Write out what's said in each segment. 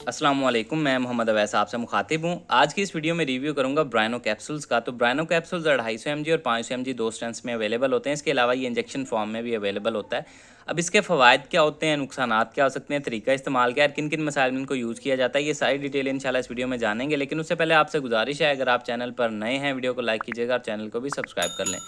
अस्सलाम वालेकुम, मैं मोहम्मद अवैस आपसे मुखातिब हूँ। आज की इस वीडियो में रिव्यू करूँगा ब्राइनो कैप्सूल्स का। तो ब्राइनो कैप्सूल्स 250 mg और 500 mg दो स्ट्रेंथ्स में अवेलेबल होते हैं। इसके अलावा ये इंजेक्शन फॉर्म में भी अवेलेबल होता है। अब इसके फ़वाइद क्या होते हैं, नुकसानात क्या हो सकते हैं, तरीका इस्तेमाल क्या है, किन किन मसाइल में इनको यूज़ किया जाता है, ये सारी डिटेल इंशाल्लाह इस वीडियो में जानेंगे। लेकिन उससे पहले आपसे गुजारिश है, अगर आप चैनल पर नए हैं, वीडियो को लाइक कीजिएगा और चैनल को भी सब्सक्राइब कर लें।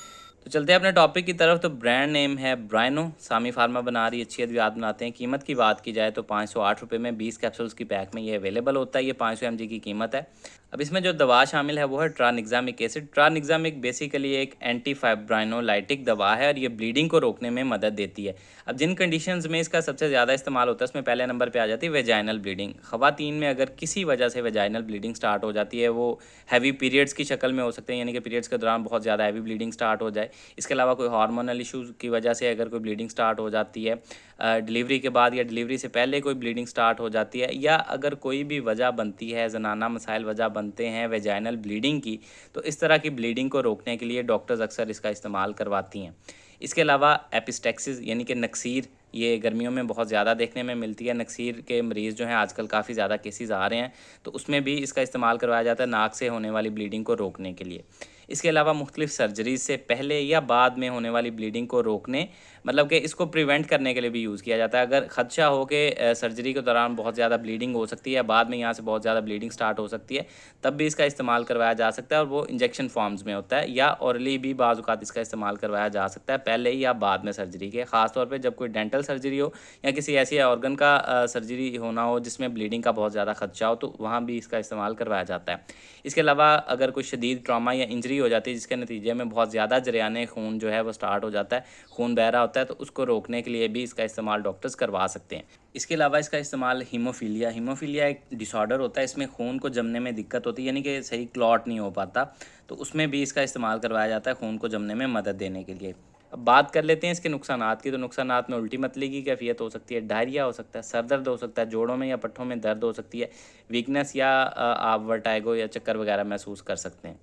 तो चलते हैं अपने टॉपिक की तरफ। तो ब्रांड नेम है ब्राइनो, सामी फार्मा बना रही है, अच्छी अद्वियात बनाते हैं। कीमत की बात की जाए तो 508 रुपये में 20 कैप्सूल्स की पैक में ये अवेलेबल होता है। ये 500 mg की कीमत है। अब इसमें जो दवा शामिल है वो है ट्रानिक्सामिक एसिड। ट्रानिक्सामिक बेसिकली एक एंटी फाइब्राइनोलाइटिक दवा है और ये ब्लीडिंग को रोकने में मदद देती है। अब जिन कंडीशंस में इसका सबसे ज़्यादा इस्तेमाल होता है उसमें पहले नंबर पे आ जाती है वेजाइनल ब्लीडिंग। ख़वातीन में अगर किसी वजह से वेजाइनल ब्लीडिंग स्टार्ट हो जाती है, वो हैवी पीरियड्स की शक्ल में हो सकते हैं, यानी कि पीरियड्स के दौरान बहुत ज़्यादा हैवी ब्लीडिंग स्टार्ट हो जाए। इसके अलावा कोई हार्मोनल इश्यूज़ की वजह से अगर कोई ब्लीडिंग स्टार्ट हो जाती है, डिलीवरी के बाद या डिलीवरी से पहले कोई ब्लीडिंग स्टार्ट हो जाती है, या अगर कोई भी वजह बनती है, ज़नाना मसाइल वजह बनते हैं वेजाइनल ब्लीडिंग की, तो इस तरह की ब्लीडिंग को रोकने के लिए डॉक्टर्स अक्सर इसका इस्तेमाल करवाती हैं। इसके अलावा एपिस्टेक्सिस यानी कि नक्सीर, ये गर्मियों में बहुत ज़्यादा देखने में मिलती है। नक्सीर के मरीज़ जो हैं आजकल काफ़ी ज़्यादा केसेस आ रहे हैं, तो उसमें भी इसका इस्तेमाल करवाया जाता है नाक से होने वाली ब्लीडिंग को रोकने के लिए। इसके अलावा मुख्तलिफ सर्जरीज से पहले या बाद में होने वाली ब्लीडिंग को रोकने, मतलब कि इसको प्रिवेंट करने के लिए भी यूज़ किया जाता है। अगर खदशा हो कि सर्जरी के दौरान बहुत ज़्यादा ब्लीडिंग हो सकती है या बाद में यहाँ से बहुत ज़्यादा ब्लीडिंग स्टार्ट हो सकती है, तब भी इसका इस्तेमाल करवाया जा सकता है, और वो इंजेक्शन फॉर्म्स में होता है, या औरली भी बाज़ औक़ात इसका इस्तेमाल करवाया जा सकता है पहले या बाद में सर्जरी के। ख़ास तौर पे जब कोई डेंटल सर्जरी हो या किसी ऐसी ऑर्गन का सर्जरी होना हो जिसमें ब्लीडिंग का बहुत ज़्यादा खदशा हो, तो वहाँ भी इसका इस्तेमाल करवाया जाता है। इसके अलावा अगर कोई शदीद ट्रॉमा या इंजरी हो जाती है जिसके नतीजे में बहुत ज़्यादा जरियाने खून जो है वो स्टार्ट हो जाता है, खून बह रहा होता है, तो उसको रोकने के लिए भी इसका इस्तेमाल डॉक्टर्स करवा सकते हैं। इसके अलावा इसका इस्तेमाल हीमोफीलिया एक डिसऑर्डर होता है, इसमें खून को जमने में दिक्कत होती है, यानी कि सही क्लॉट नहीं हो पाता, तो उसमें भी इसका इस्तेमाल करवाया जाता है खून को जमने में मदद देने के लिए। अब बात कर लेते हैं इसके नुकसानात की। तो नुकसानात में उल्टी मतली की कैफियत हो सकती है, डायरिया हो सकता है, सर दर्द हो सकता है, जोड़ों में या पट्ठों में दर्द हो सकती है, वीकनेस, या आप वर्टाइगो या चक्कर वगैरह महसूस कर सकते हैं।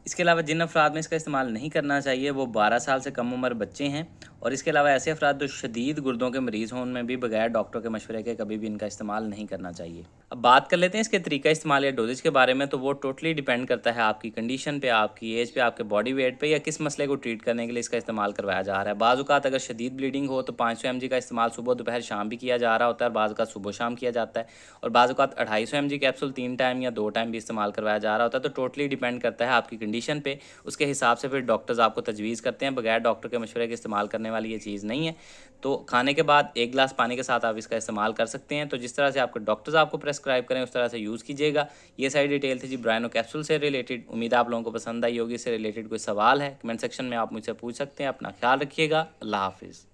इसके अलावा जिन अफराद में इसका इस्तेमाल नहीं करना चाहिए वो 12 साल से कम उम्र बच्चे हैं, और इसके अलावा ऐसे अफराद जो शदीद गुर्दों के मरीज़ हों, उनमें भी बगैर डॉक्टर के मशवरे के कभी भी इनका इस्तेमाल नहीं करना चाहिए। अब बात कर लेते हैं इसके तरीका इस्तेमाल या डोजेज के बारे में। तो वो टोटली डिपेंड करता है आपकी कंडीशन पे, आपकी एज पे, आपके बॉडी वेट पे, या किस मसले को ट्रीट करने के लिए इसका इस्तेमाल करवाया जा रहा है। बाज़ औक़ात अगर शदीद ब्लीडिंग हो तो 500 mg का इस्तेमाल सुबह दोपहर शाम भी किया जा रहा होता है, और बाज़ औक़ात सुबह शाम किया जाता है, और बाज़ औक़ात 250 mg कैप्सूल 3 टाइम या 2 टाइम भी इस्तेमाल करवाया जा रहा होता है। तो टोटली डिपेंड करता है आपकी कंडीशन पे, उसके हिसाब से फिर डॉक्टर्स आपको तजवीज़ करते हैं। बगैर डॉक्टर के मशवरे के इस्तेमाल करने वाली ये चीज़ नहीं है। तो खाने के बाद 1 गिलास पानी के साथ आप इसका इस्तेमाल कर सकते हैं। तो जिस तरह से आपके डॉक्टर्स आपको प्रेस्क्राइब करें उस तरह से यूज़ कीजिएगा। ये सारी डिटेल थी जी ब्राइनो कैप्सूल से रिलेटेड। उम्मीद है आप लोगों को पसंद आई होगी। इससे रिलेटेड कोई सवाल है कमेंट सेक्शन में आप मुझसे पूछ सकते हैं। अपना ख्याल रखिएगा। अल्लाह हाफ़िज़।